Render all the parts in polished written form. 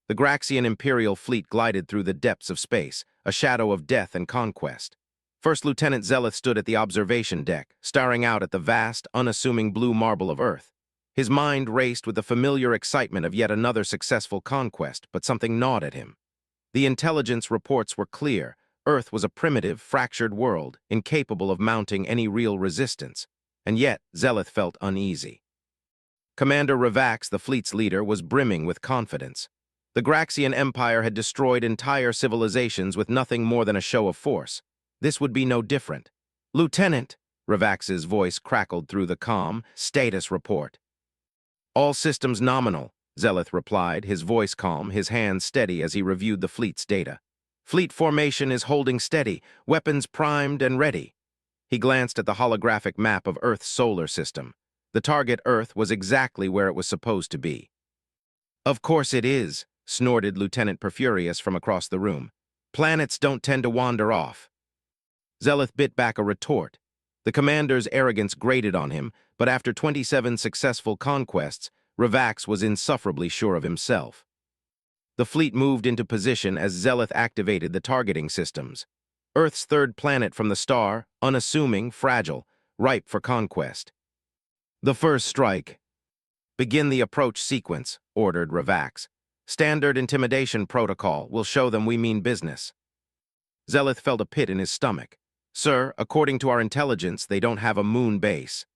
The Graxian Imperial fleet glided through the depths of space, a shadow of death and conquest. First Lieutenant Zeleth stood at the observation deck, staring out at the vast, unassuming blue marble of Earth. His mind raced with the familiar excitement of yet another successful conquest, but something gnawed at him. The intelligence reports were clear. Earth was a primitive, fractured world, incapable of mounting any real resistance. And yet, Zeleth felt uneasy. Commander Ravax, the fleet's leader, was brimming with confidence. The Graxian Empire had destroyed entire civilizations with nothing more than a show of force. This would be no different. "Lieutenant," Ravax's voice crackled through the calm, "status report." "All systems nominal," Zeleth replied, his voice calm, his hands steady as he reviewed the fleet's data. "Fleet formation is holding steady, weapons primed and ready." He glanced at the holographic map of Earth's solar system. The target Earth was exactly where it was supposed to be. "Of course it is," snorted Lieutenant Perfurius from across the room. "Planets don't tend to wander off." Zeleth bit back a retort. The commander's arrogance grated on him, but after 27 successful conquests, Ravax was insufferably sure of himself. The fleet moved into position as Zeleth activated the targeting systems. Earth's third planet from the star, unassuming, fragile, ripe for conquest. "The first strike." "Begin the approach sequence," ordered Ravax. "Standard intimidation protocol will show them we mean business." Zeleth felt a pit in his stomach. "Sir, according to our intelligence, they don't have a moon base."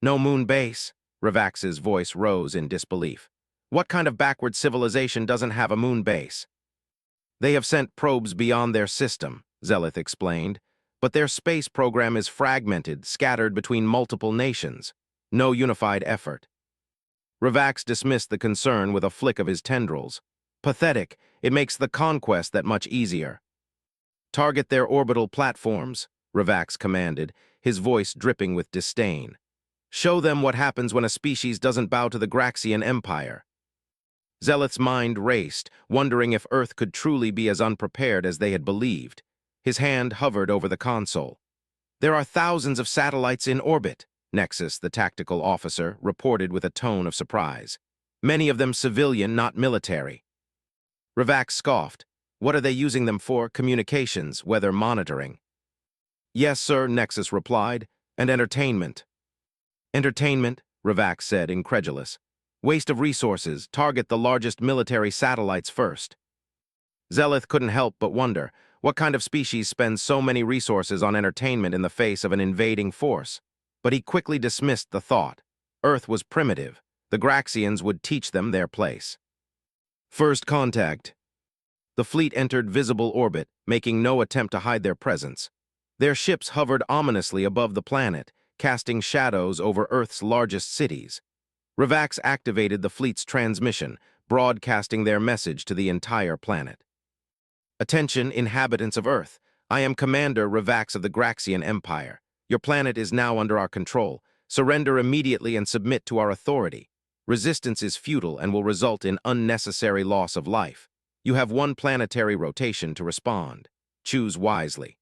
"No moon base?" Ravax's voice rose in disbelief. "What kind of backward civilization doesn't have a moon base?" "They have sent probes beyond their system," Zeleth explained, "but their space program is fragmented, scattered between multiple nations. No unified effort." Ravax dismissed the concern with a flick of his tendrils. "Pathetic. It makes the conquest that much easier." "Target their orbital platforms," Ravax commanded, his voice dripping with disdain. "Show them what happens when a species doesn't bow to the Graxian Empire." Zeleth's mind raced, wondering if Earth could truly be as unprepared as they had believed. His hand hovered over the console. "There are thousands of satellites in orbit," Nexus, the tactical officer, reported with a tone of surprise. "Many of them civilian, not military." Ravax scoffed. "What are they using them for? Communications, weather monitoring." "Yes, sir," Nexus replied, "and entertainment." "Entertainment?" Ravax said, incredulous. "Waste of resources. Target the largest military satellites first." Zeleth couldn't help but wonder, what kind of species spends so many resources on entertainment in the face of an invading force? But he quickly dismissed the thought. Earth was primitive. The Graxians would teach them their place. First contact. The fleet entered visible orbit, making no attempt to hide their presence. Their ships hovered ominously above the planet, casting shadows over Earth's largest cities. Ravax activated the fleet's transmission, broadcasting their message to the entire planet. "Attention, inhabitants of Earth. I am Commander Ravax of the Graxian Empire. Your planet is now under our control. Surrender immediately and submit to our authority. Resistance is futile and will result in unnecessary loss of life. You have one planetary rotation to respond. Choose wisely."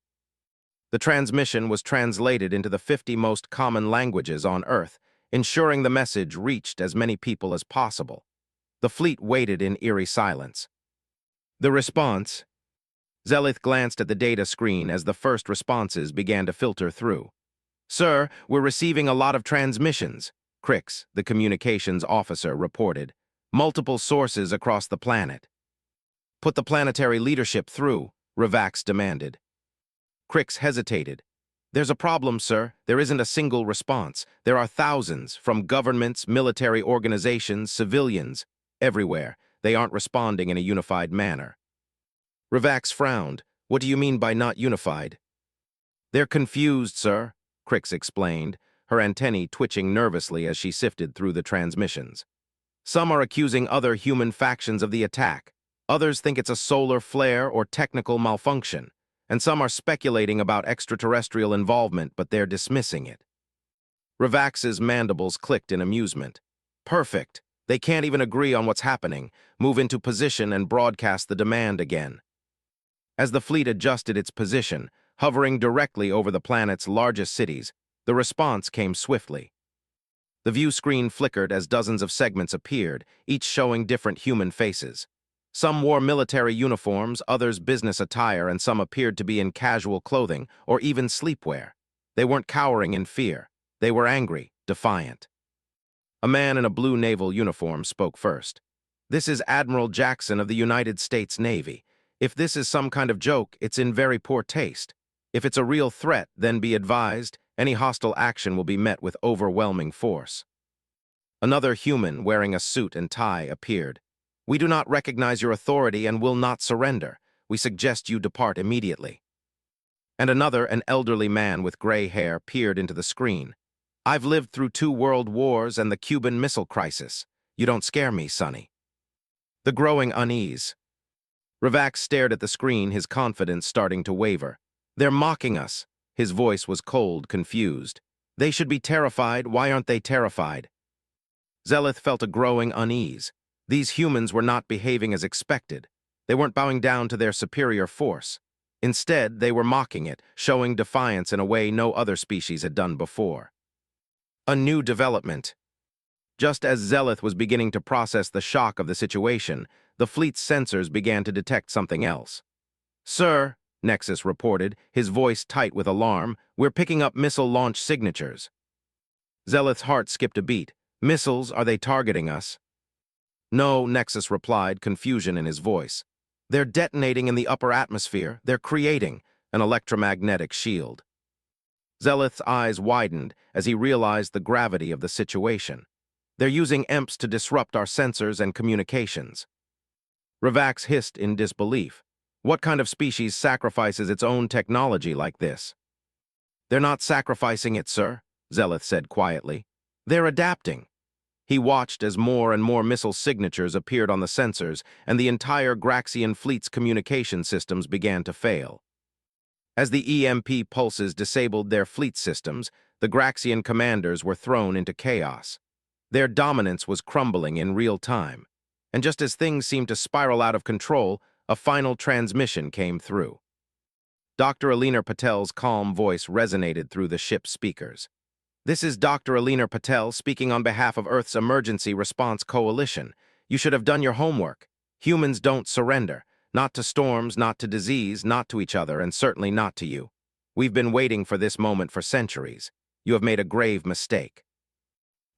The transmission was translated into the 50 most common languages on Earth, ensuring the message reached as many people as possible. The fleet waited in eerie silence. The response. Zeleth glanced at the data screen as the first responses began to filter through. "Sir, we're receiving a lot of transmissions," Crix, the communications officer, reported. "Multiple sources across the planet." "Put the planetary leadership through," Ravax demanded. Crix hesitated. "There's a problem, sir. There isn't a single response. There are thousands, from governments, military organizations, civilians. Everywhere. They aren't responding in a unified manner." Ravax frowned. "What do you mean by not unified?" "They're confused, sir," Crix explained, her antennae twitching nervously as she sifted through the transmissions. "Some are accusing other human factions of the attack. Others think it's a solar flare or technical malfunction. And some are speculating about extraterrestrial involvement, but they're dismissing it." Ravax's mandibles clicked in amusement. "Perfect. They can't even agree on what's happening. Move into position and broadcast the demand again." As the fleet adjusted its position, hovering directly over the planet's largest cities, the response came swiftly. The view screen flickered as dozens of segments appeared, each showing different human faces. Some wore military uniforms, others business attire, and some appeared to be in casual clothing or even sleepwear. They weren't cowering in fear. They were angry, defiant. A man in a blue naval uniform spoke first. "This is Admiral Jackson of the United States Navy. If this is some kind of joke, it's in very poor taste. If it's a real threat, then be advised, any hostile action will be met with overwhelming force." Another human wearing a suit and tie appeared. "We do not recognize your authority and will not surrender. We suggest you depart immediately." And another, an elderly man with gray hair, peered into the screen. "I've lived through 2 world wars and the Cuban Missile Crisis. You don't scare me, Sonny." The growing unease. Ravax stared at the screen, his confidence starting to waver. "They're mocking us." His voice was cold, confused. "They should be terrified. Why aren't they terrified?" Zeleth felt a growing unease. These humans were not behaving as expected. They weren't bowing down to their superior force. Instead, they were mocking it, showing defiance in a way no other species had done before. A new development. Just as Zeleth was beginning to process the shock of the situation, the fleet's sensors began to detect something else. "Sir," Nexus reported, his voice tight with alarm, "we're picking up missile launch signatures." Zeleth's heart skipped a beat. "Missiles, are they targeting us?" "No," Nexus replied, confusion in his voice. "They're detonating in the upper atmosphere. They're creating an electromagnetic shield." Zeleth's eyes widened as he realized the gravity of the situation. "They're using EMPs to disrupt our sensors and communications." Ravax hissed in disbelief. What kind of species sacrifices its own technology like this? "They're not sacrificing it, sir," Zeleth said quietly. "They're adapting." He watched as more and more missile signatures appeared on the sensors, and the entire Graxian fleet's communication systems began to fail. As the EMP pulses disabled their fleet systems, the Graxian commanders were thrown into chaos. Their dominance was crumbling in real time, and just as things seemed to spiral out of control, a final transmission came through. Dr. Alina Patel's calm voice resonated through the ship's speakers. "This is Dr. Alina Patel speaking on behalf of Earth's Emergency Response Coalition. You should have done your homework. Humans don't surrender. Not to storms, not to disease, not to each other, and certainly not to you. We've been waiting for this moment for centuries. You have made a grave mistake."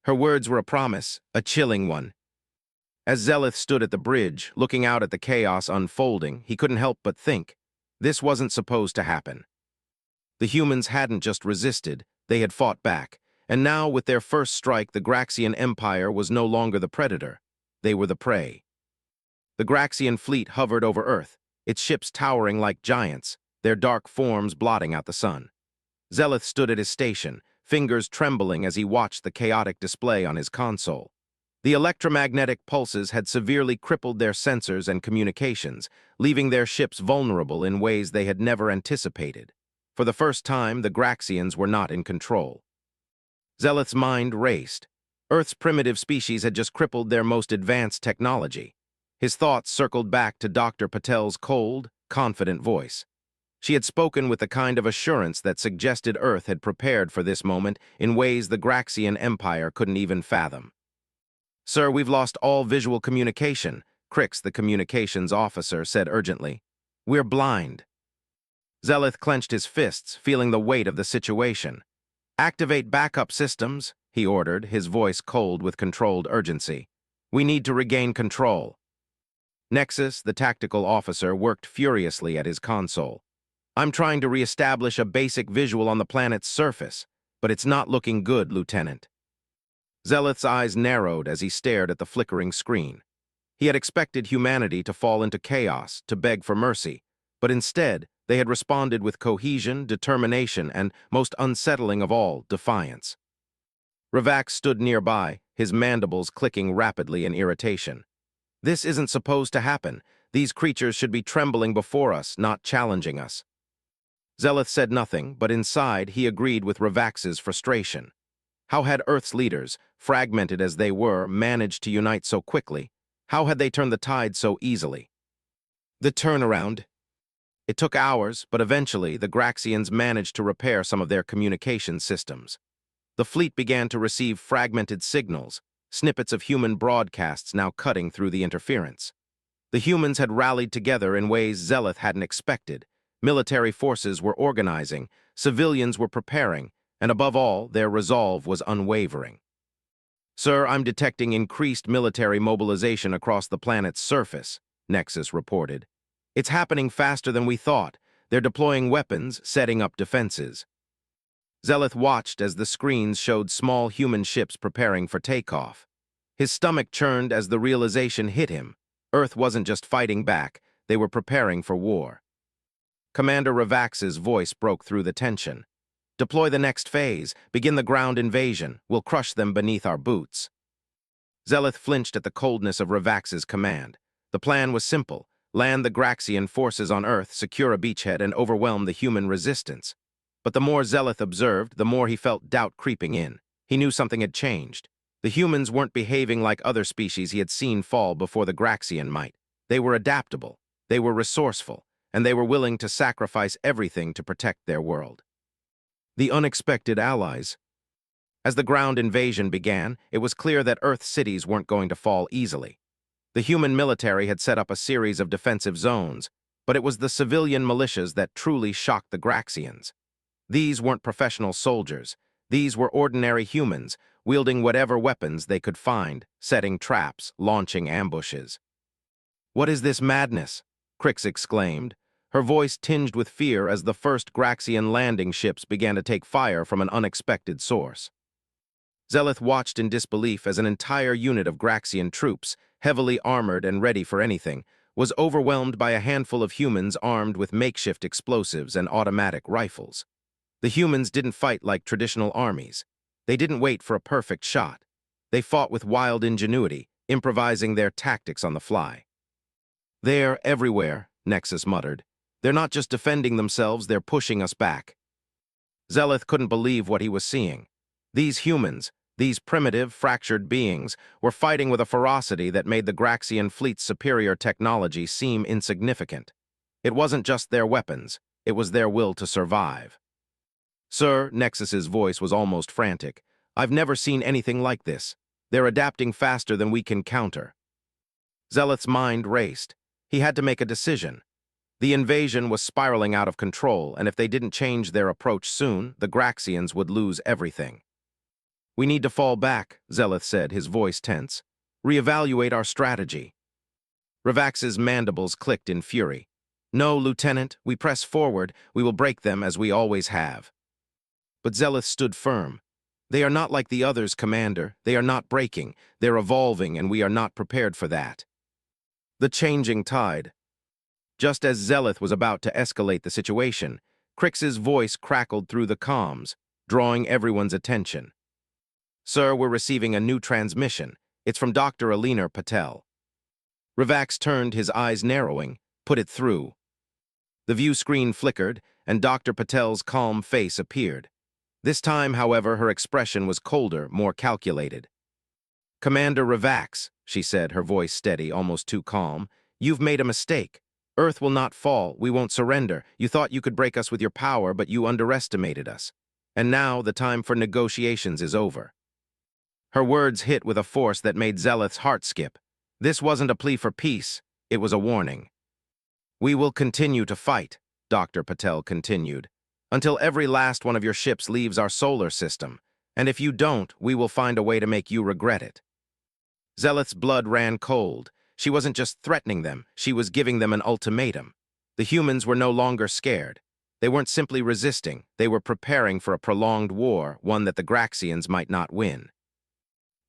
Her words were a promise, a chilling one. As Zeleth stood at the bridge, looking out at the chaos unfolding, he couldn't help but think, this wasn't supposed to happen. The humans hadn't just resisted, they had fought back, and now with their first strike the Graxian Empire was no longer the predator. They were the prey. The Graxian fleet hovered over Earth, its ships towering like giants, their dark forms blotting out the sun. Zeleth stood at his station, fingers trembling as he watched the chaotic display on his console. The electromagnetic pulses had severely crippled their sensors and communications, leaving their ships vulnerable in ways they had never anticipated. For the first time, the Graxians were not in control. Zeleth's mind raced. Earth's primitive species had just crippled their most advanced technology. His thoughts circled back to Dr. Patel's cold, confident voice. She had spoken with the kind of assurance that suggested Earth had prepared for this moment in ways the Graxian Empire couldn't even fathom. "Sir, we've lost all visual communication," Crix, the communications officer, said urgently. "We're blind." Zeleth clenched his fists, feeling the weight of the situation. "Activate backup systems," he ordered, his voice cold with controlled urgency. "We need to regain control." Nexus, the tactical officer, worked furiously at his console. "I'm trying to re-establish a basic visual on the planet's surface, but it's not looking good, Lieutenant." Zeleth's eyes narrowed as he stared at the flickering screen. He had expected humanity to fall into chaos, to beg for mercy, but instead, they had responded with cohesion, determination, and, most unsettling of all, defiance. Ravax stood nearby, his mandibles clicking rapidly in irritation. "This isn't supposed to happen. These creatures should be trembling before us, not challenging us." Zeleth said nothing, but inside he agreed with Ravax's frustration. How had Earth's leaders, fragmented as they were, managed to unite so quickly? How had they turned the tide so easily? The turnaround. It took hours, but eventually the Graxians managed to repair some of their communication systems. The fleet began to receive fragmented signals, snippets of human broadcasts now cutting through the interference. The humans had rallied together in ways Zeleth hadn't expected. Military forces were organizing, civilians were preparing, and above all, their resolve was unwavering. "Sir, I'm detecting increased military mobilization across the planet's surface," Nexus reported. "It's happening faster than we thought. They're deploying weapons, setting up defenses." Zeleth watched as the screens showed small human ships preparing for takeoff. His stomach churned as the realization hit him. Earth wasn't just fighting back, they were preparing for war. Commander Ravax's voice broke through the tension. "Deploy the next phase. Begin the ground invasion. We'll crush them beneath our boots." Zeleth flinched at the coldness of Ravax's command. The plan was simple: land the Graxian forces on Earth, secure a beachhead, and overwhelm the human resistance. But the more Zeleth observed, the more he felt doubt creeping in. He knew something had changed. The humans weren't behaving like other species he had seen fall before the Graxian might. They were adaptable, they were resourceful, and they were willing to sacrifice everything to protect their world. The unexpected allies. As the ground invasion began, it was clear that Earth's cities weren't going to fall easily. The human military had set up a series of defensive zones, but it was the civilian militias that truly shocked the Graxians. These weren't professional soldiers. These were ordinary humans, wielding whatever weapons they could find, setting traps, launching ambushes. "What is this madness?" Crix exclaimed, her voice tinged with fear as the first Graxian landing ships began to take fire from an unexpected source. Zeleth watched in disbelief as an entire unit of Graxian troops, heavily armored and ready for anything, was overwhelmed by a handful of humans armed with makeshift explosives and automatic rifles. The humans didn't fight like traditional armies. They didn't wait for a perfect shot. They fought with wild ingenuity, improvising their tactics on the fly. "They're everywhere," Nexus muttered. "They're not just defending themselves, they're pushing us back." Zeleth couldn't believe what he was seeing. These humans, these primitive, fractured beings, were fighting with a ferocity that made the Graxian fleet's superior technology seem insignificant. It wasn't just their weapons, it was their will to survive. "Sir," Nexus's voice was almost frantic, "I've never seen anything like this. They're adapting faster than we can counter." Zeleth's mind raced. He had to make a decision. The invasion was spiraling out of control, and if they didn't change their approach soon, the Graxians would lose everything. "We need to fall back," Zeleth said, his voice tense. "Reevaluate our strategy." Ravax's mandibles clicked in fury. "No, Lieutenant, we press forward. We will break them as we always have." But Zeleth stood firm. "They are not like the others, Commander. They are not breaking. They're evolving, and we are not prepared for that." The changing tide. Just as Zeleth was about to escalate the situation, Crix's voice crackled through the comms, drawing everyone's attention. "Sir, we're receiving a new transmission. It's from Dr. Alina Patel." Ravax turned, his eyes narrowing. "Put it through." The view screen flickered, and Dr. Patel's calm face appeared. This time, however, her expression was colder, more calculated. "Commander Ravax," she said, her voice steady, almost too calm, "you've made a mistake. Earth will not fall. We won't surrender. You thought you could break us with your power, but you underestimated us. And now the time for negotiations is over." Her words hit with a force that made Zeleth's heart skip. This wasn't a plea for peace. It was a warning. "We will continue to fight," Dr. Patel continued, "until every last one of your ships leaves our solar system. And if you don't, we will find a way to make you regret it." Zeleth's blood ran cold. She wasn't just threatening them, she was giving them an ultimatum. The humans were no longer scared. They weren't simply resisting, they were preparing for a prolonged war, one that the Graxians might not win.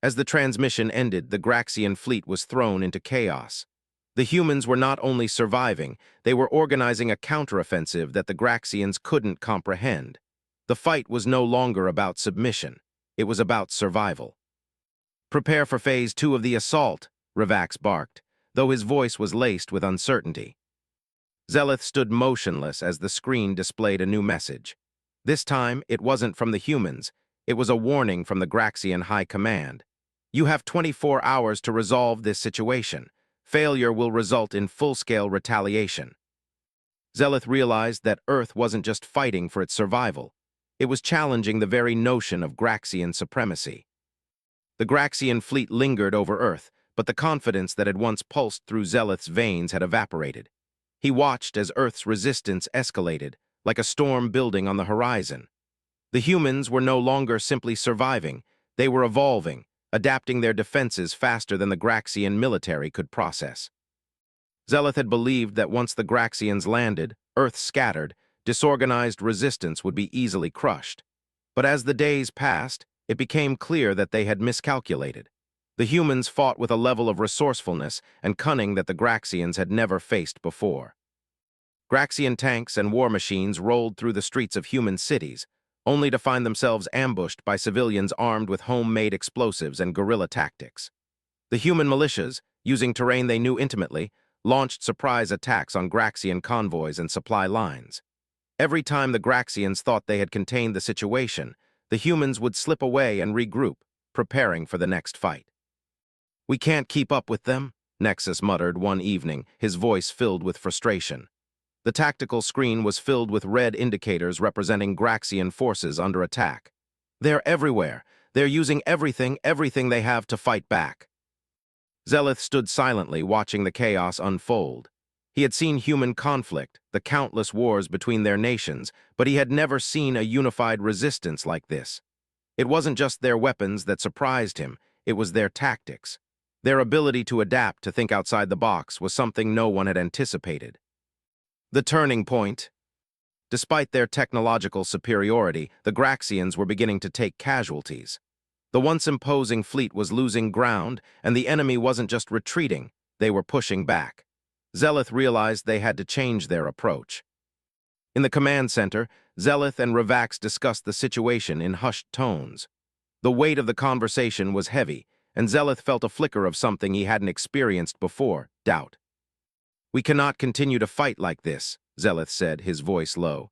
As the transmission ended, the Graxian fleet was thrown into chaos. The humans were not only surviving, they were organizing a counteroffensive that the Graxians couldn't comprehend. The fight was no longer about submission, it was about survival. "Prepare for Phase 2 of the assault," Ravax barked, though his voice was laced with uncertainty. Zeleth stood motionless as the screen displayed a new message. This time, it wasn't from the humans. It was a warning from the Graxian High Command. "You have 24 hours to resolve this situation. Failure will result in full-scale retaliation." Zeleth realized that Earth wasn't just fighting for its survival. It was challenging the very notion of Graxian supremacy. The Graxian fleet lingered over Earth, but the confidence that had once pulsed through Zeleth's veins had evaporated. He watched as Earth's resistance escalated, like a storm building on the horizon. The humans were no longer simply surviving, they were evolving, adapting their defenses faster than the Graxian military could process. Zeleth had believed that once the Graxians landed, Earth scattered, disorganized resistance would be easily crushed. But as the days passed, it became clear that they had miscalculated. The humans fought with a level of resourcefulness and cunning that the Graxians had never faced before. Graxian tanks and war machines rolled through the streets of human cities, only to find themselves ambushed by civilians armed with homemade explosives and guerrilla tactics. The human militias, using terrain they knew intimately, launched surprise attacks on Graxian convoys and supply lines. Every time the Graxians thought they had contained the situation, the humans would slip away and regroup, preparing for the next fight. "We can't keep up with them," Nexus muttered one evening, his voice filled with frustration. The tactical screen was filled with red indicators representing Graxian forces under attack. "They're everywhere. They're using everything they have to fight back." Zeleth stood silently, watching the chaos unfold. He had seen human conflict, the countless wars between their nations, but he had never seen a unified resistance like this. It wasn't just their weapons that surprised him, it was their tactics. Their ability to adapt, to think outside the box, was something no one had anticipated. The turning point. Despite their technological superiority, the Graxians were beginning to take casualties. The once imposing fleet was losing ground, and the enemy wasn't just retreating, they were pushing back. Zeleth realized they had to change their approach. In the command center, Zeleth and Ravax discussed the situation in hushed tones. The weight of the conversation was heavy, and Zeleth felt a flicker of something he hadn't experienced before, doubt. "We cannot continue to fight like this," Zeleth said, his voice low.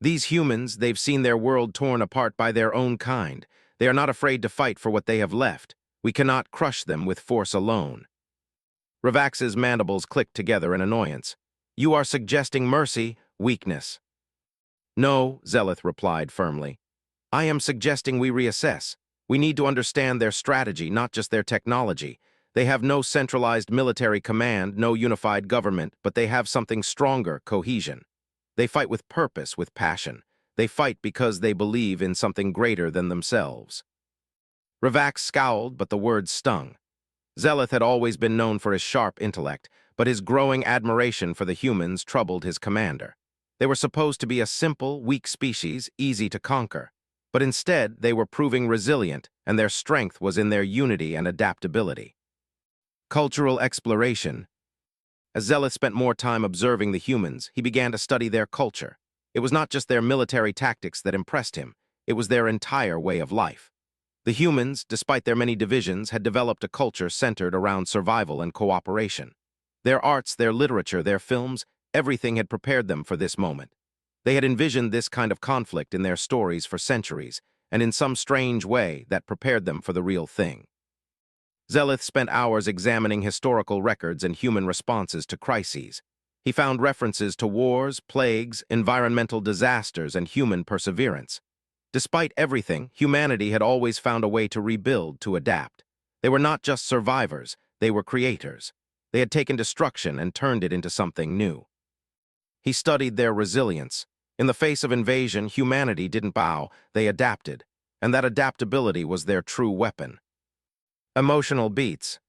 "These humans, they've seen their world torn apart by their own kind. They are not afraid to fight for what they have left. We cannot crush them with force alone." Ravax's mandibles clicked together in annoyance. "You are suggesting mercy, weakness." "No," Zeleth replied firmly. "I am suggesting we reassess. We need to understand their strategy, not just their technology. They have no centralized military command, no unified government, but they have something stronger, cohesion. They fight with purpose, with passion. They fight because they believe in something greater than themselves." Ravax scowled, but the words stung. Zeleth had always been known for his sharp intellect, but his growing admiration for the humans troubled his commander. They were supposed to be a simple, weak species, easy to conquer. But instead, they were proving resilient, and their strength was in their unity and adaptability. Cultural exploration. As Zeleth spent more time observing the humans, he began to study their culture. It was not just their military tactics that impressed him, it was their entire way of life. The humans, despite their many divisions, had developed a culture centered around survival and cooperation. Their arts, their literature, their films, everything had prepared them for this moment. They had envisioned this kind of conflict in their stories for centuries, and in some strange way, that prepared them for the real thing. Zeleth spent hours examining historical records and human responses to crises. He found references to wars, plagues, environmental disasters, and human perseverance. Despite everything, humanity had always found a way to rebuild, to adapt. They were not just survivors, they were creators. They had taken destruction and turned it into something new. He studied their resilience. In the face of invasion, humanity didn't bow, they adapted, and that adaptability was their true weapon. Emotional beats.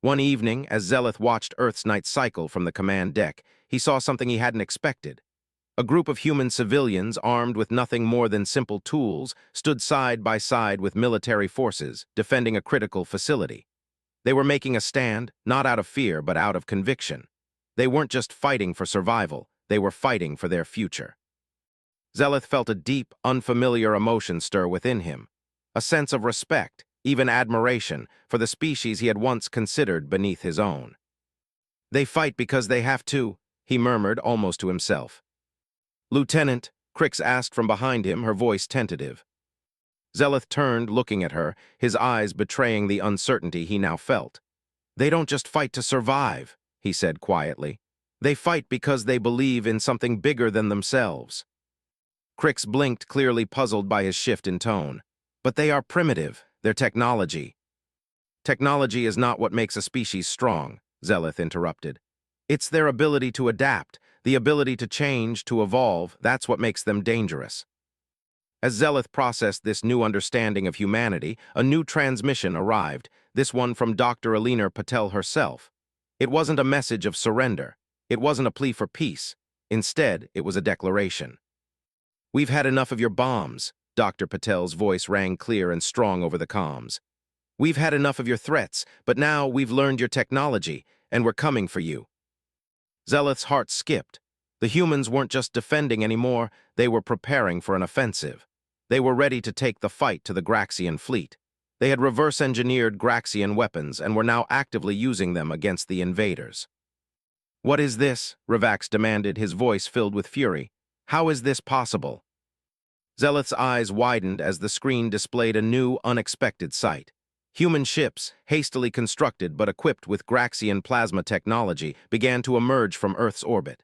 One evening, as Zeleth watched Earth's night cycle from the command deck, he saw something he hadn't expected. A group of human civilians, armed with nothing more than simple tools, stood side by side with military forces, defending a critical facility. They were making a stand, not out of fear, but out of conviction. They weren't just fighting for survival, they were fighting for their future. Zeleth felt a deep, unfamiliar emotion stir within him, a sense of respect, even admiration, for the species he had once considered beneath his own. "They fight because they have to," he murmured almost to himself. "Lieutenant," Crix asked from behind him, her voice tentative. Zeleth turned, looking at her, his eyes betraying the uncertainty he now felt. "They don't just fight to survive," he said quietly. "They fight because they believe in something bigger than themselves." Crix blinked, clearly puzzled by his shift in tone. "But they are primitive, their technology." Technology is not what makes a species strong, Zeleth interrupted. It's their ability to adapt, the ability to change, to evolve, that's what makes them dangerous. As Zeleth processed this new understanding of humanity, a new transmission arrived, this one from Dr. Alina Patel herself. It wasn't a message of surrender. It wasn't a plea for peace. Instead, it was a declaration. "We've had enough of your bombs," Dr. Patel's voice rang clear and strong over the comms. "We've had enough of your threats, but now we've learned your technology, and we're coming for you." Zeleth's heart skipped. The humans weren't just defending anymore, they were preparing for an offensive. They were ready to take the fight to the Graxian fleet. They had reverse-engineered Graxian weapons and were now actively using them against the invaders. "What is this?" Ravax demanded, his voice filled with fury. "How is this possible?" Zeleth's eyes widened as the screen displayed a new, unexpected sight. Human ships, hastily constructed but equipped with Graxian plasma technology, began to emerge from Earth's orbit.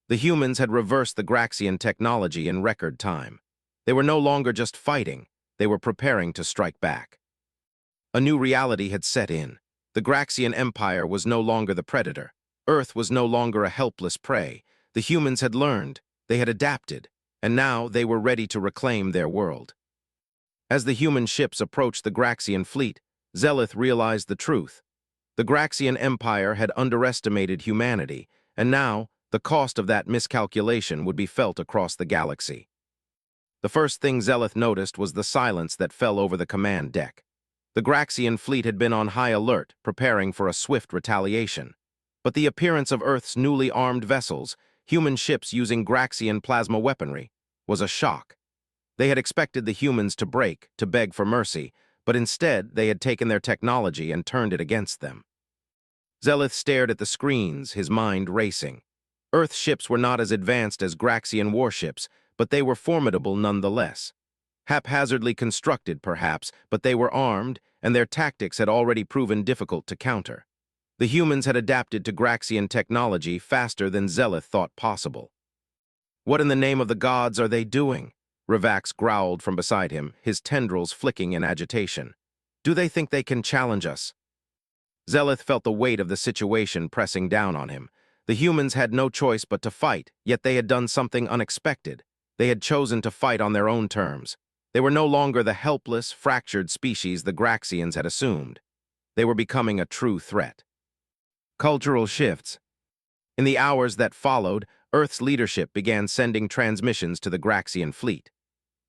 The humans had reversed the Graxian technology in record time. They were no longer just fighting, they were preparing to strike back. A new reality had set in. The Graxian Empire was no longer the predator. Earth was no longer a helpless prey. The humans had learned, they had adapted, and now they were ready to reclaim their world. As the human ships approached the Graxian fleet, Zeleth realized the truth. The Graxian Empire had underestimated humanity, and now the cost of that miscalculation would be felt across the galaxy. The first thing Zeleth noticed was the silence that fell over the command deck. The Graxian fleet had been on high alert, preparing for a swift retaliation. But the appearance of Earth's newly armed vessels, human ships using Graxian plasma weaponry, was a shock. They had expected the humans to break, to beg for mercy, but instead they had taken their technology and turned it against them. Zeleth stared at the screens, his mind racing. Earth ships were not as advanced as Graxian warships, but they were formidable nonetheless. Haphazardly constructed, perhaps, but they were armed, and their tactics had already proven difficult to counter. The humans had adapted to Graxian technology faster than Zeleth thought possible. "What in the name of the gods are they doing?" Ravax growled from beside him, his tendrils flicking in agitation. "Do they think they can challenge us?" Zeleth felt the weight of the situation pressing down on him. The humans had no choice but to fight, yet they had done something unexpected. They had chosen to fight on their own terms. They were no longer the helpless, fractured species the Graxians had assumed. They were becoming a true threat. Cultural shifts. In the hours that followed, Earth's leadership began sending transmissions to the Graxian fleet.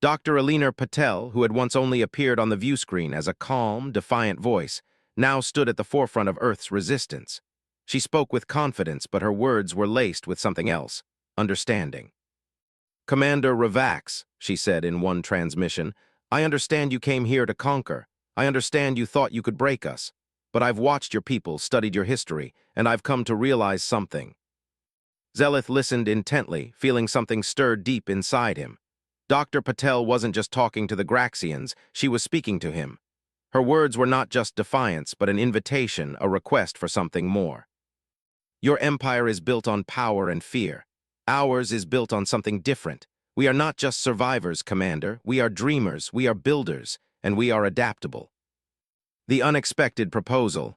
Dr. Alina Patel, who had once only appeared on the viewscreen as a calm, defiant voice, now stood at the forefront of Earth's resistance. She spoke with confidence, but her words were laced with something else: understanding. "Commander Ravax," she said in one transmission, "I understand you came here to conquer. I understand you thought you could break us. But I've watched your people, studied your history, and I've come to realize something." Zeleth listened intently, feeling something stir deep inside him. Dr. Patel wasn't just talking to the Graxians, she was speaking to him. Her words were not just defiance, but an invitation, a request for something more. "Your empire is built on power and fear. Ours is built on something different. We are not just survivors, Commander. We are dreamers, we are builders, and we are adaptable." The unexpected proposal.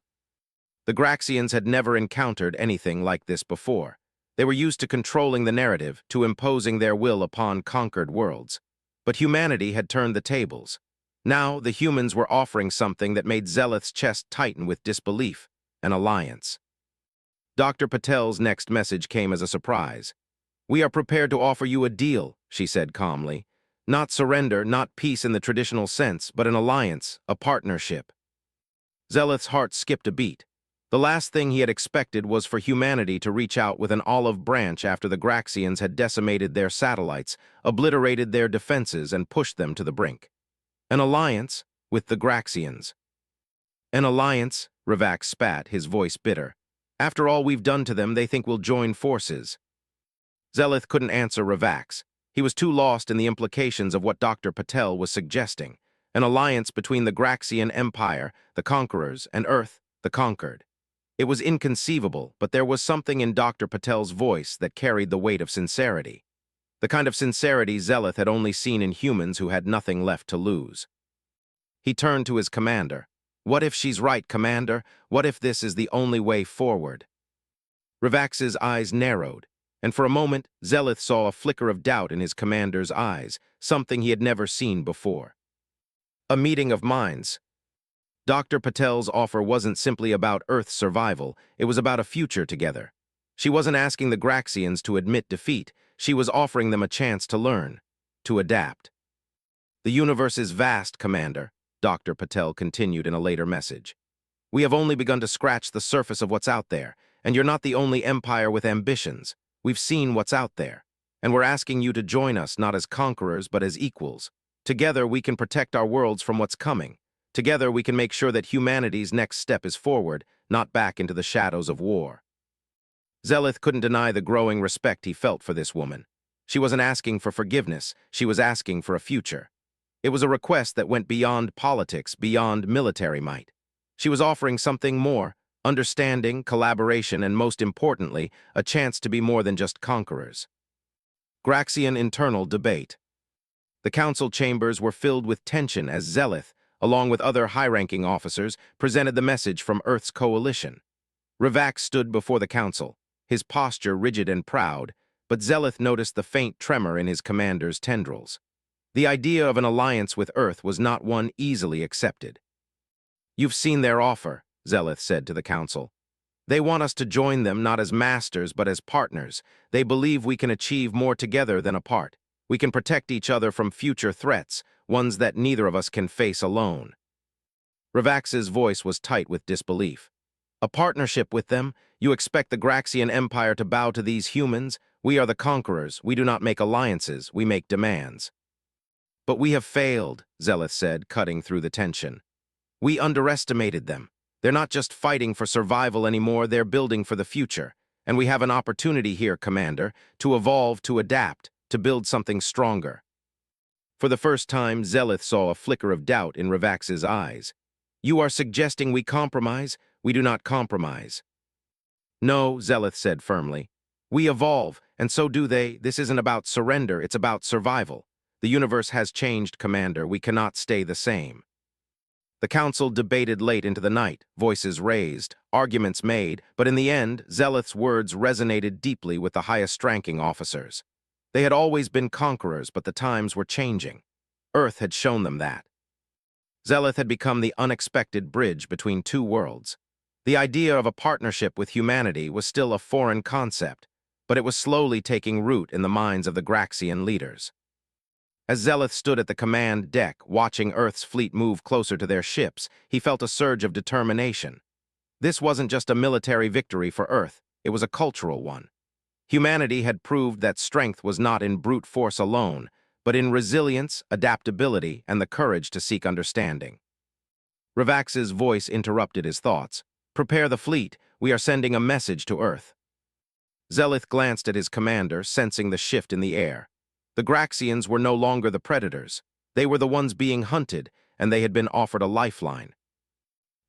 The Graxians had never encountered anything like this before. They were used to controlling the narrative, to imposing their will upon conquered worlds. But humanity had turned the tables. Now the humans were offering something that made Zeleth's chest tighten with disbelief: an alliance. Dr. Patel's next message came as a surprise. "We are prepared to offer you a deal," she said calmly. "Not surrender, not peace in the traditional sense, but an alliance, a partnership." Zeleth's heart skipped a beat. The last thing he had expected was for humanity to reach out with an olive branch after the Graxians had decimated their satellites, obliterated their defenses, and pushed them to the brink. An alliance with the Graxians. "An alliance," Ravax spat, his voice bitter. "After all we've done to them, they think we'll join forces." Zeleth couldn't answer Ravax. He was too lost in the implications of what Dr. Patel was suggesting. An alliance between the Graxian Empire, the conquerors, and Earth, the conquered. It was inconceivable, but there was something in Dr. Patel's voice that carried the weight of sincerity. The kind of sincerity Zeleth had only seen in humans who had nothing left to lose. He turned to his commander. What if she's right, Commander? What if this is the only way forward? Ravax's eyes narrowed, and for a moment, Zeleth saw a flicker of doubt in his commander's eyes, something he had never seen before. A meeting of minds. Dr. Patel's offer wasn't simply about Earth's survival, it was about a future together. She wasn't asking the Graxians to admit defeat, she was offering them a chance to learn, to adapt. The universe is vast, Commander, Dr. Patel continued in a later message. We have only begun to scratch the surface of what's out there, and you're not the only empire with ambitions. We've seen what's out there, and we're asking you to join us not as conquerors but as equals. Together we can protect our worlds from what's coming. Together we can make sure that humanity's next step is forward, not back into the shadows of war. Zeleth couldn't deny the growing respect he felt for this woman. She wasn't asking for forgiveness, she was asking for a future. It was a request that went beyond politics, beyond military might. She was offering something more, understanding, collaboration, and most importantly, a chance to be more than just conquerors. Graxian internal debate. The council chambers were filled with tension as Zeleth, along with other high-ranking officers, presented the message from Earth's coalition. Ravax stood before the council, his posture rigid and proud, but Zeleth noticed the faint tremor in his commander's tendrils. The idea of an alliance with Earth was not one easily accepted. You've seen their offer, Zeleth said to the council. They want us to join them not as masters but as partners. They believe we can achieve more together than apart. We can protect each other from future threats, ones that neither of us can face alone. Ravax's voice was tight with disbelief. A partnership with them? You expect the Graxian Empire to bow to these humans? We are the conquerors. We do not make alliances. We make demands. But we have failed, Zeleth said, cutting through the tension. We underestimated them. They're not just fighting for survival anymore, they're building for the future. And we have an opportunity here, Commander, to evolve, to adapt, to build something stronger. For the first time, Zeleth saw a flicker of doubt in Ravax's eyes. You are suggesting we compromise? We do not compromise. No, Zeleth said firmly. We evolve, and so do they. This isn't about surrender, it's about survival. The universe has changed, Commander. We cannot stay the same. The council debated late into the night, voices raised, arguments made, but in the end, Zeleth's words resonated deeply with the highest-ranking officers. They had always been conquerors, but the times were changing. Earth had shown them that. Zeleth had become the unexpected bridge between two worlds. The idea of a partnership with humanity was still a foreign concept, but it was slowly taking root in the minds of the Graxian leaders. As Zeleth stood at the command deck, watching Earth's fleet move closer to their ships, he felt a surge of determination. This wasn't just a military victory for Earth, it was a cultural one. Humanity had proved that strength was not in brute force alone, but in resilience, adaptability, and the courage to seek understanding. Ravax's voice interrupted his thoughts. Prepare the fleet, we are sending a message to Earth. Zeleth glanced at his commander, sensing the shift in the air. The Graxians were no longer the predators. They were the ones being hunted, and they had been offered a lifeline.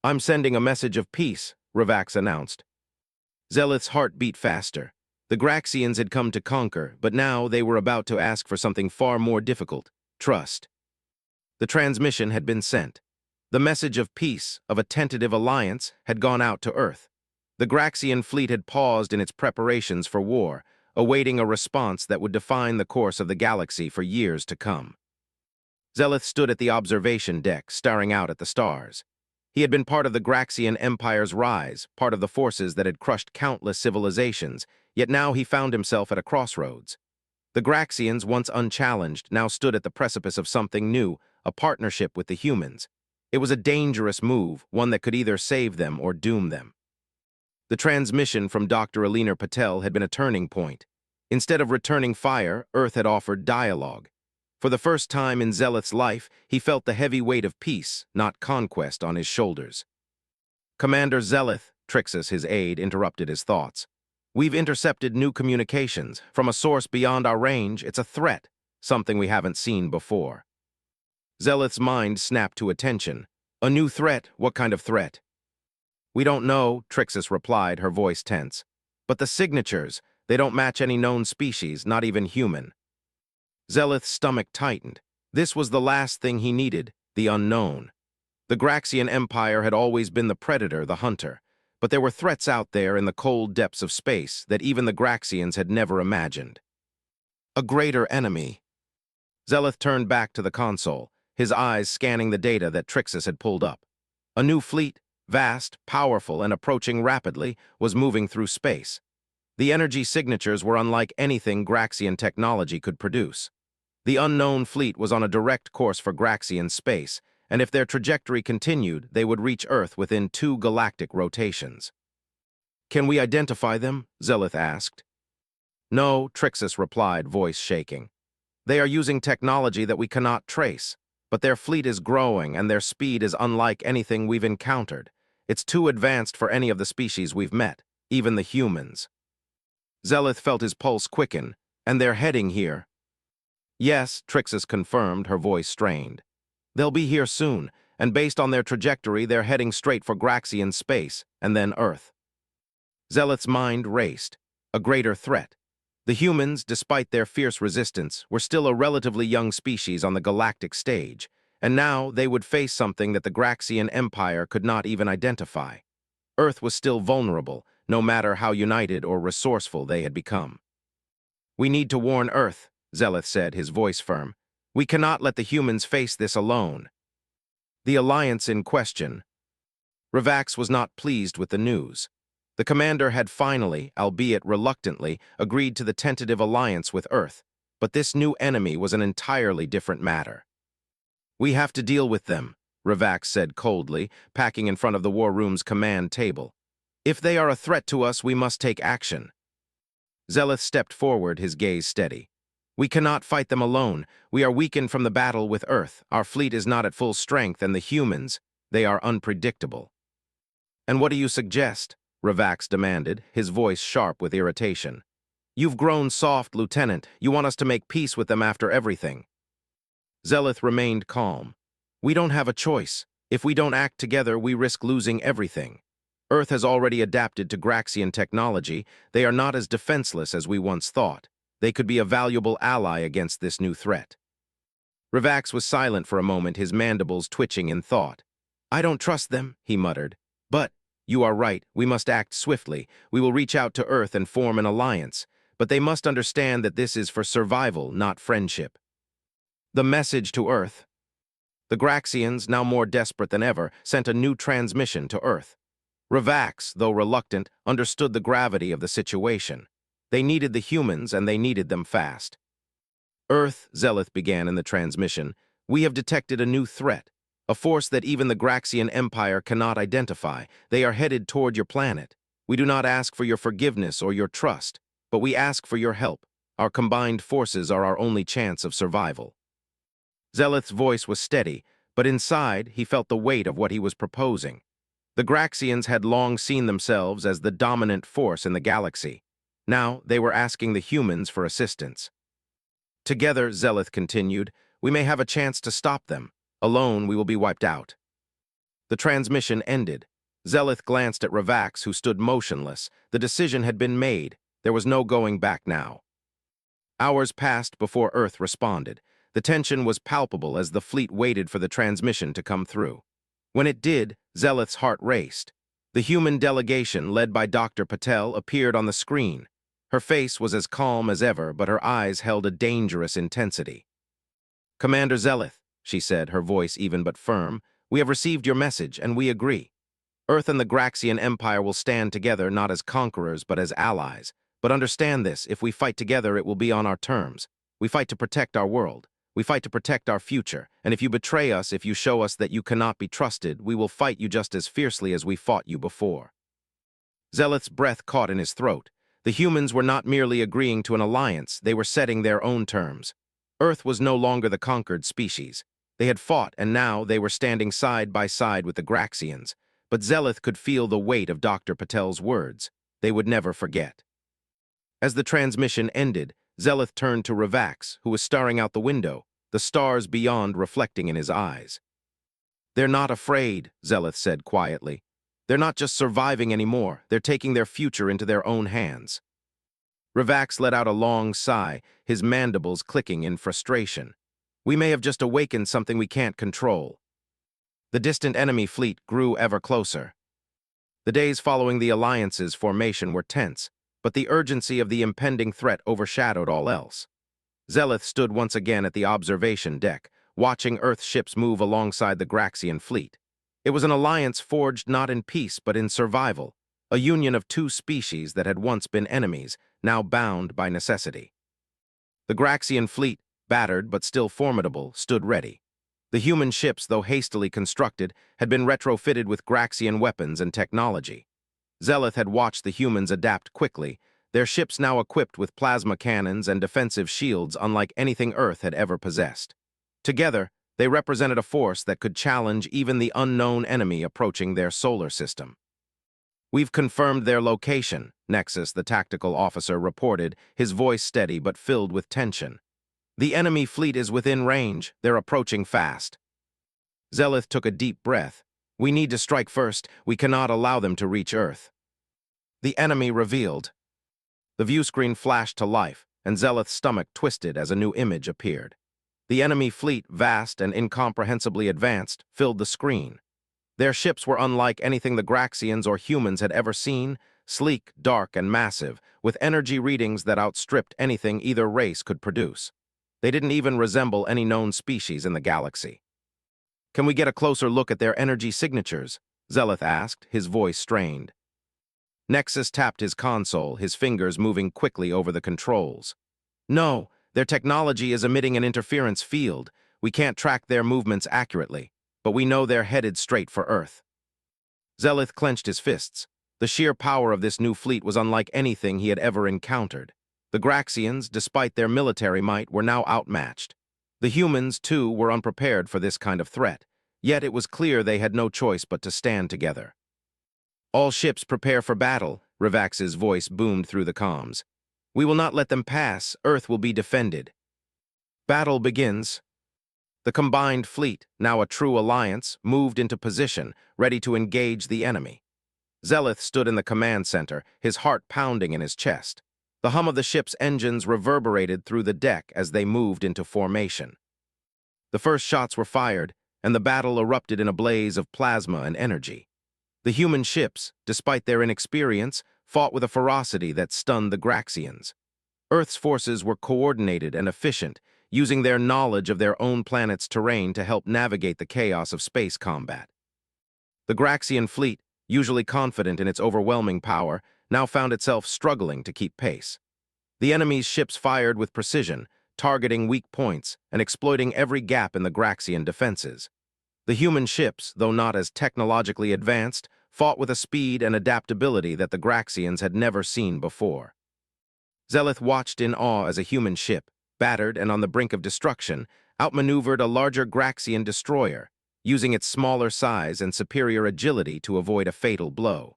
I'm sending a message of peace, Ravax announced. Zeleth's heart beat faster. The Graxians had come to conquer, but now they were about to ask for something far more difficult: trust. The transmission had been sent. The message of peace, of a tentative alliance, had gone out to Earth. The Graxian fleet had paused in its preparations for war, awaiting a response that would define the course of the galaxy for years to come. Zeleth stood at the observation deck, staring out at the stars. He had been part of the Graxian Empire's rise, part of the forces that had crushed countless civilizations, yet now he found himself at a crossroads. The Graxians, once unchallenged, now stood at the precipice of something new, a partnership with the humans. It was a dangerous move, one that could either save them or doom them. The transmission from Dr. Alina Patel had been a turning point. Instead of returning fire, Earth had offered dialogue. For the first time in Zeleth's life, he felt the heavy weight of peace, not conquest, on his shoulders. Commander Zeleth, Trixus, his aide, interrupted his thoughts. We've intercepted new communications. From a source beyond our range, it's a threat, something we haven't seen before. Zeleth's mind snapped to attention. A new threat? What kind of threat? We don't know, Trixus replied, her voice tense. But the signatures, they don't match any known species, not even human. Zeleth's stomach tightened. This was the last thing he needed, the unknown. The Graxian Empire had always been the predator, the hunter, but there were threats out there in the cold depths of space that even the Graxians had never imagined. A greater enemy. Zeleth turned back to the console, his eyes scanning the data that Trixus had pulled up. A new fleet, vast, powerful, and approaching rapidly, was moving through space. The energy signatures were unlike anything Graxian technology could produce. The unknown fleet was on a direct course for Graxian space, and if their trajectory continued, they would reach Earth within 2 galactic rotations. "Can we identify them?" Zeleth asked. "No," Trixus replied, voice shaking. "They are using technology that we cannot trace, but their fleet is growing and their speed is unlike anything we've encountered. It's too advanced for any of the species we've met, even the humans." Zeleth felt his pulse quicken. "And they're heading here?" "Yes," Trixus confirmed, her voice strained. "They'll be here soon, and based on their trajectory, they're heading straight for Graxian space, and then Earth." Zeleth's mind raced. A greater threat. The humans, despite their fierce resistance, were still a relatively young species on the galactic stage, and now they would face something that the Graxian Empire could not even identify. Earth was still vulnerable, no matter how united or resourceful they had become. "We need to warn Earth," Zeleth said, his voice firm. "We cannot let the humans face this alone." The alliance in question. Ravax was not pleased with the news. The commander had finally, albeit reluctantly, agreed to the tentative alliance with Earth, but this new enemy was an entirely different matter. "We have to deal with them," Ravax said coldly, packing in front of the war room's command table. "If they are a threat to us, we must take action." Zeleth stepped forward, his gaze steady. "We cannot fight them alone. We are weakened from the battle with Earth. Our fleet is not at full strength, and the humans, they are unpredictable." "And what do you suggest?" Ravax demanded, his voice sharp with irritation. "You've grown soft, Lieutenant. You want us to make peace with them after everything." Zeleth remained calm. "We don't have a choice. If we don't act together, we risk losing everything. Earth has already adapted to Graxian technology. They are not as defenseless as we once thought. They could be a valuable ally against this new threat." Ravax was silent for a moment, his mandibles twitching in thought. "I don't trust them," he muttered. "But you are right, we must act swiftly. We will reach out to Earth and form an alliance. But they must understand that this is for survival, not friendship." The message to Earth. The Graxians, now more desperate than ever, sent a new transmission to Earth. Ravax, though reluctant, understood the gravity of the situation. They needed the humans, and they needed them fast. "Earth," Zeleth began in the transmission, "we have detected a new threat. A force that even the Graxian Empire cannot identify. They are headed toward your planet. We do not ask for your forgiveness or your trust, but we ask for your help. Our combined forces are our only chance of survival." Zeleth's voice was steady, but inside he felt the weight of what he was proposing. The Graxians had long seen themselves as the dominant force in the galaxy. Now they were asking the humans for assistance. "Together," Zeleth continued, "we may have a chance to stop them. Alone, we will be wiped out." The transmission ended. Zeleth glanced at Ravax, who stood motionless. The decision had been made. There was no going back now. Hours passed before Earth responded. The tension was palpable as the fleet waited for the transmission to come through. When it did, Zeleth's heart raced. The human delegation, led by Dr. Patel, appeared on the screen. Her face was as calm as ever, but her eyes held a dangerous intensity. "Commander Zeleth," she said, her voice even but firm, "we have received your message, and we agree. Earth and the Graxian Empire will stand together not as conquerors, but as allies. But understand this, if we fight together, it will be on our terms. We fight to protect our world. We fight to protect our future, and if you betray us, if you show us that you cannot be trusted, we will fight you just as fiercely as we fought you before." Zeleth's breath caught in his throat. The humans were not merely agreeing to an alliance, they were setting their own terms. Earth was no longer the conquered species. They had fought, and now they were standing side by side with the Graxians. But Zeleth could feel the weight of Dr. Patel's words. They would never forget. As the transmission ended, Zeleth turned to Ravax, who was staring out the window, the stars beyond reflecting in his eyes. "They're not afraid," Zeleth said quietly. "They're not just surviving anymore, they're taking their future into their own hands." Ravax let out a long sigh, his mandibles clicking in frustration. "We may have just awakened something we can't control." The distant enemy fleet grew ever closer. The days following the Alliance's formation were tense, but the urgency of the impending threat overshadowed all else. Zeleth stood once again at the observation deck, watching Earth ships move alongside the Graxian fleet. It was an alliance forged not in peace but in survival, a union of two species that had once been enemies, now bound by necessity. The Graxian fleet, battered but still formidable, stood ready. The human ships, though hastily constructed, had been retrofitted with Graxian weapons and technology. Zeleth had watched the humans adapt quickly, their ships now equipped with plasma cannons and defensive shields unlike anything Earth had ever possessed. Together, they represented a force that could challenge even the unknown enemy approaching their solar system. "We've confirmed their location," Nexus, the tactical officer, reported, his voice steady but filled with tension. "The enemy fleet is within range. They're approaching fast." Zeleth took a deep breath. "We need to strike first. We cannot allow them to reach Earth." The enemy revealed. The view screen flashed to life, and Zeleth's stomach twisted as a new image appeared. The enemy fleet, vast and incomprehensibly advanced, filled the screen. Their ships were unlike anything the Graxians or humans had ever seen, sleek, dark, and massive, with energy readings that outstripped anything either race could produce. They didn't even resemble any known species in the galaxy. "Can we get a closer look at their energy signatures?" Zeleth asked, his voice strained. Nexus tapped his console, his fingers moving quickly over the controls. "No, their technology is emitting an interference field. We can't track their movements accurately, but we know they're headed straight for Earth." Zeleth clenched his fists. The sheer power of this new fleet was unlike anything he had ever encountered. The Graxians, despite their military might, were now outmatched. The humans, too, were unprepared for this kind of threat, yet it was clear they had no choice but to stand together. "All ships prepare for battle," Rivax's voice boomed through the comms. "We will not let them pass. Earth will be defended." Battle begins. The combined fleet, now a true alliance, moved into position, ready to engage the enemy. Zeleth stood in the command center, his heart pounding in his chest. The hum of the ship's engines reverberated through the deck as they moved into formation. The first shots were fired, and the battle erupted in a blaze of plasma and energy. The human ships, despite their inexperience, fought with a ferocity that stunned the Graxians. Earth's forces were coordinated and efficient, using their knowledge of their own planet's terrain to help navigate the chaos of space combat. The Graxian fleet, usually confident in its overwhelming power, now found itself struggling to keep pace. The enemy's ships fired with precision, targeting weak points and exploiting every gap in the Graxian defenses. The human ships, though not as technologically advanced, fought with a speed and adaptability that the Graxians had never seen before. Zeleth watched in awe as a human ship, battered and on the brink of destruction, outmaneuvered a larger Graxian destroyer, using its smaller size and superior agility to avoid a fatal blow.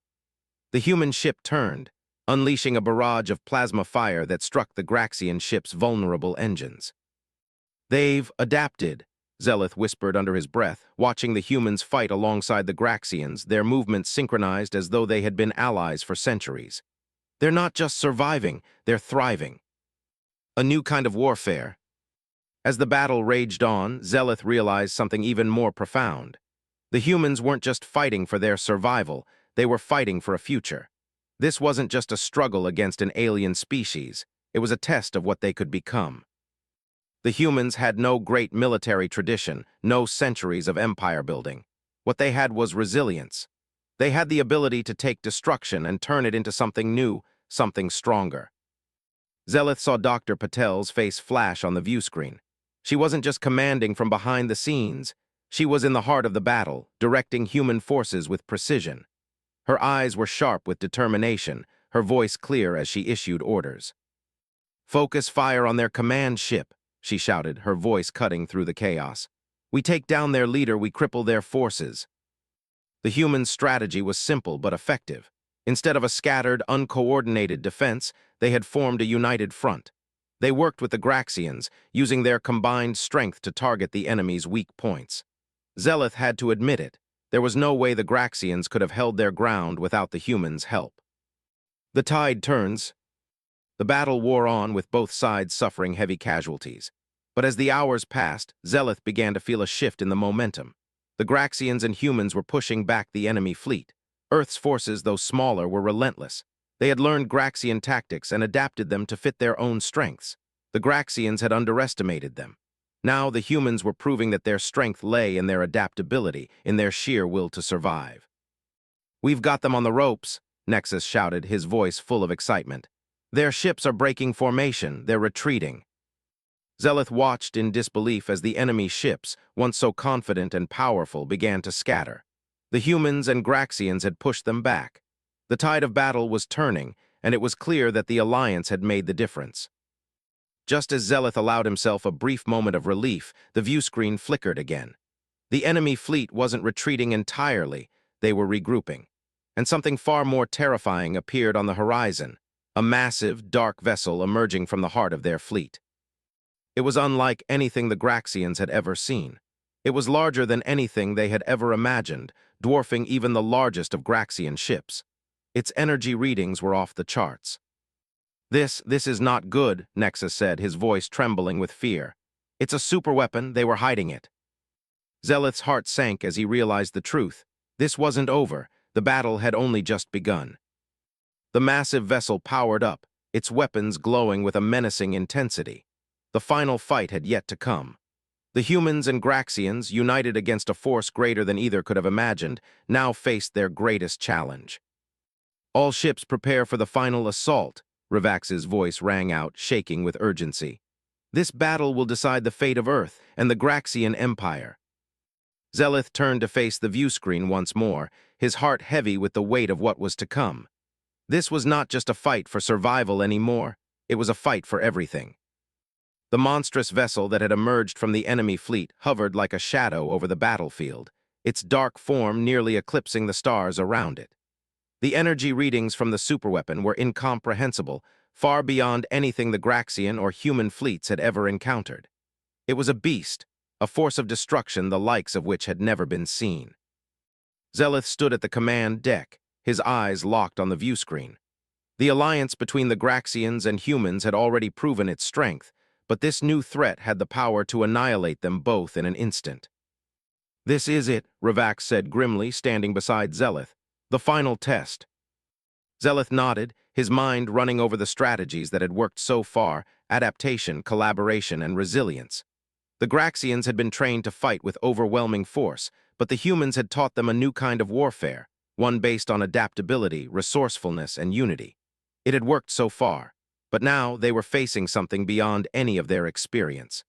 The human ship turned, unleashing a barrage of plasma fire that struck the Graxian ship's vulnerable engines. "They've adapted," Zeleth whispered under his breath, watching the humans fight alongside the Graxians, their movements synchronized as though they had been allies for centuries. "They're not just surviving, they're thriving." A new kind of warfare. As the battle raged on, Zeleth realized something even more profound. The humans weren't just fighting for their survival, they were fighting for a future. This wasn't just a struggle against an alien species, it was a test of what they could become. The humans had no great military tradition, no centuries of empire building. What they had was resilience. They had the ability to take destruction and turn it into something new, something stronger. Zeleth saw Dr. Patel's face flash on the view screen. She wasn't just commanding from behind the scenes. She was in the heart of the battle, directing human forces with precision. Her eyes were sharp with determination, her voice clear as she issued orders. "Focus fire on their command ship," she shouted, her voice cutting through the chaos. "We take down their leader, we cripple their forces." The human strategy was simple but effective. Instead of a scattered, uncoordinated defense, they had formed a united front. They worked with the Graxians, using their combined strength to target the enemy's weak points. Zeleth had to admit it. There was no way the Graxians could have held their ground without the humans' help. The tide turns. The battle wore on, with both sides suffering heavy casualties. But as the hours passed, Zeleth began to feel a shift in the momentum. The Graxians and humans were pushing back the enemy fleet. Earth's forces, though smaller, were relentless. They had learned Graxian tactics and adapted them to fit their own strengths. The Graxians had underestimated them. Now the humans were proving that their strength lay in their adaptability, in their sheer will to survive. "We've got them on the ropes," Nexus shouted, his voice full of excitement. "Their ships are breaking formation, they're retreating." Zeleth watched in disbelief as the enemy ships, once so confident and powerful, began to scatter. The humans and Graxians had pushed them back. The tide of battle was turning, and it was clear that the alliance had made the difference. Just as Zeleth allowed himself a brief moment of relief, the viewscreen flickered again. The enemy fleet wasn't retreating entirely, they were regrouping. And something far more terrifying appeared on the horizon, a massive, dark vessel emerging from the heart of their fleet. It was unlike anything the Graxians had ever seen. It was larger than anything they had ever imagined, dwarfing even the largest of Graxian ships. Its energy readings were off the charts. This is not good," Nexus said, his voice trembling with fear. "It's a superweapon, they were hiding it." Zeleth's heart sank as he realized the truth. This wasn't over, the battle had only just begun. The massive vessel powered up, its weapons glowing with a menacing intensity. The final fight had yet to come. The humans and Graxians, united against a force greater than either could have imagined, now faced their greatest challenge. "All ships prepare for the final assault," Ravax's voice rang out, shaking with urgency. "This battle will decide the fate of Earth and the Graxian Empire." Zeleth turned to face the viewscreen once more, his heart heavy with the weight of what was to come. This was not just a fight for survival anymore, it was a fight for everything. The monstrous vessel that had emerged from the enemy fleet hovered like a shadow over the battlefield, its dark form nearly eclipsing the stars around it. The energy readings from the superweapon were incomprehensible, far beyond anything the Graxian or human fleets had ever encountered. It was a beast, a force of destruction the likes of which had never been seen. Zeleth stood at the command deck, his eyes locked on the viewscreen. The alliance between the Graxians and humans had already proven its strength, but this new threat had the power to annihilate them both in an instant. "This is it," Ravax said grimly, standing beside Zeleth. "The final test." Zeleth nodded, his mind running over the strategies that had worked so far: adaptation, collaboration, and resilience. The Graxians had been trained to fight with overwhelming force, but the humans had taught them a new kind of warfare, one based on adaptability, resourcefulness, and unity. It had worked so far, but now they were facing something beyond any of their experience.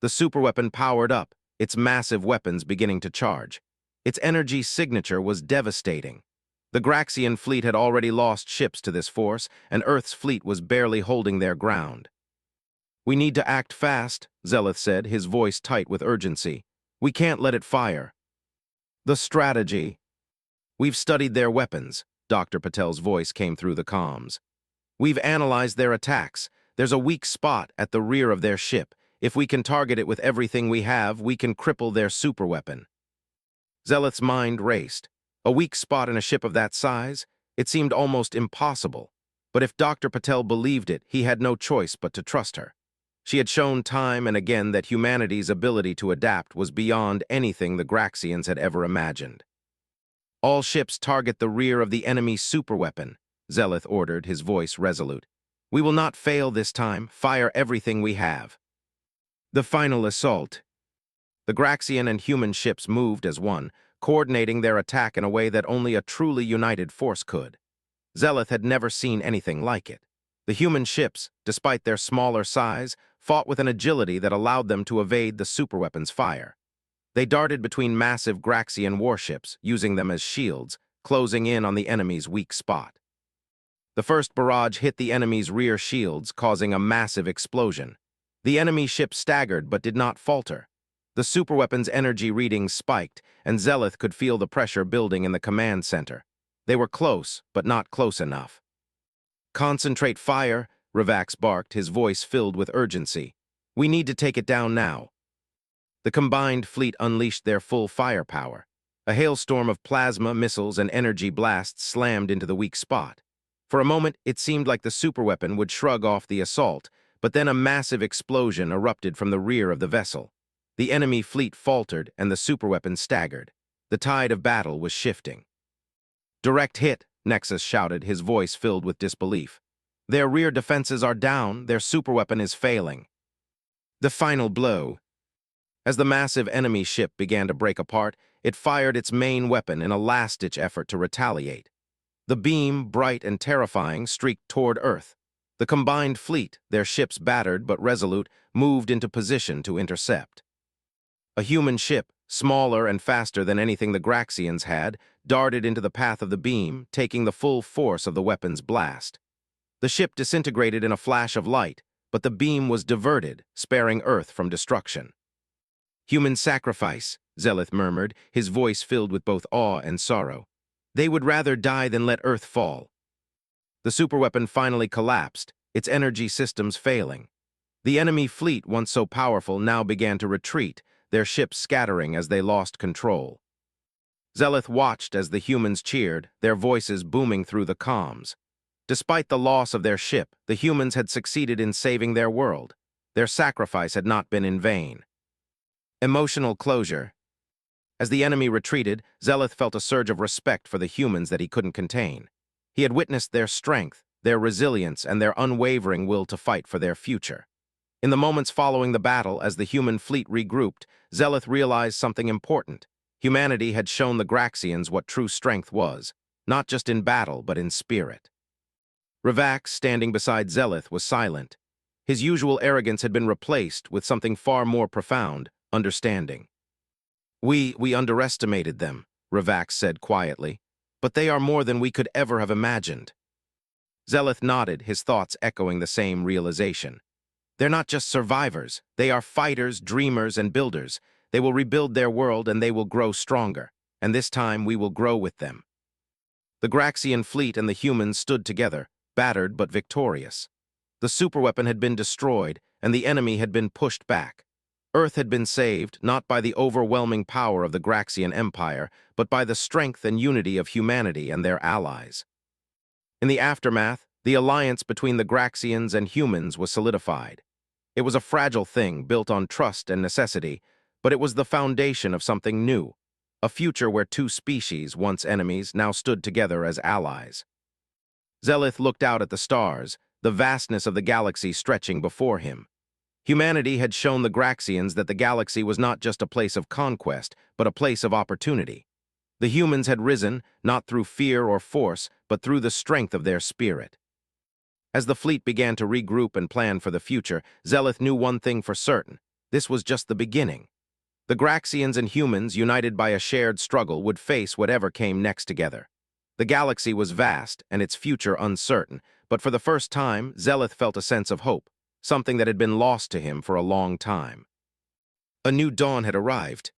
The superweapon powered up, its massive weapons beginning to charge. Its energy signature was devastating. The Graxian fleet had already lost ships to this force, and Earth's fleet was barely holding their ground. "We need to act fast," Zeleth said, his voice tight with urgency. "We can't let it fire." "The strategy." "We've studied their weapons," Dr. Patel's voice came through the comms. "We've analyzed their attacks. There's a weak spot at the rear of their ship. If we can target it with everything we have, we can cripple their superweapon." Zeleth's mind raced. A weak spot in a ship of that size? It seemed almost impossible. But if Dr. Patel believed it, he had no choice but to trust her. She had shown time and again that humanity's ability to adapt was beyond anything the Graxians had ever imagined. "All ships target the rear of the enemy superweapon," Zeleth ordered, his voice resolute. "We will not fail this time. Fire everything we have." The final assault. The Graxian and human ships moved as one, coordinating their attack in a way that only a truly united force could. Zeleth had never seen anything like it. The human ships, despite their smaller size, fought with an agility that allowed them to evade the superweapon's fire. They darted between massive Graxian warships, using them as shields, closing in on the enemy's weak spot. The first barrage hit the enemy's rear shields, causing a massive explosion. The enemy ship staggered but did not falter. The superweapon's energy readings spiked, and Zeleth could feel the pressure building in the command center. They were close, but not close enough. "Concentrate fire," Ravax barked, his voice filled with urgency. "We need to take it down now." The combined fleet unleashed their full firepower. A hailstorm of plasma, missiles, and energy blasts slammed into the weak spot. For a moment, it seemed like the superweapon would shrug off the assault, but then a massive explosion erupted from the rear of the vessel. The enemy fleet faltered and the superweapon staggered. The tide of battle was shifting. "Direct hit," Nexus shouted, his voice filled with disbelief. "Their rear defenses are down, their superweapon is failing." The final blow. As the massive enemy ship began to break apart, it fired its main weapon in a last-ditch effort to retaliate. The beam, bright and terrifying, streaked toward Earth. The combined fleet, their ships battered but resolute, moved into position to intercept. A human ship, smaller and faster than anything the Graxians had, darted into the path of the beam, taking the full force of the weapon's blast. The ship disintegrated in a flash of light, but the beam was diverted, sparing Earth from destruction. "Human sacrifice," Zeleth murmured, his voice filled with both awe and sorrow. "They would rather die than let Earth fall." The superweapon finally collapsed, its energy systems failing. The enemy fleet, once so powerful, now began to retreat, their ships scattering as they lost control. Zeleth watched as the humans cheered, their voices booming through the comms. Despite the loss of their ship, the humans had succeeded in saving their world. Their sacrifice had not been in vain. Emotional closure. As the enemy retreated, Zeleth felt a surge of respect for the humans that he couldn't contain. He had witnessed their strength, their resilience, and their unwavering will to fight for their future. In the moments following the battle, as the human fleet regrouped, Zeleth realized something important. Humanity had shown the Graxians what true strength was, not just in battle, but in spirit. Ravax, standing beside Zeleth, was silent. His usual arrogance had been replaced with something far more profound: understanding. We underestimated them," Ravax said quietly, "but they are more than we could ever have imagined." Zeleth nodded, his thoughts echoing the same realization. "They're not just survivors, they are fighters, dreamers, and builders. They will rebuild their world and they will grow stronger, and this time we will grow with them." The Graxian fleet and the humans stood together, battered but victorious. The superweapon had been destroyed, and the enemy had been pushed back. Earth had been saved, not by the overwhelming power of the Graxian Empire, but by the strength and unity of humanity and their allies. In the aftermath, the alliance between the Graxians and humans was solidified. It was a fragile thing built on trust and necessity, but it was the foundation of something new, a future where two species, once enemies, now stood together as allies. Zeleth looked out at the stars, the vastness of the galaxy stretching before him. Humanity had shown the Graxians that the galaxy was not just a place of conquest, but a place of opportunity. The humans had risen, not through fear or force, but through the strength of their spirit. As the fleet began to regroup and plan for the future, Zeleth knew one thing for certain: this was just the beginning. The Graxians and humans, united by a shared struggle, would face whatever came next together. The galaxy was vast and its future uncertain, but for the first time, Zeleth felt a sense of hope, something that had been lost to him for a long time. A new dawn had arrived,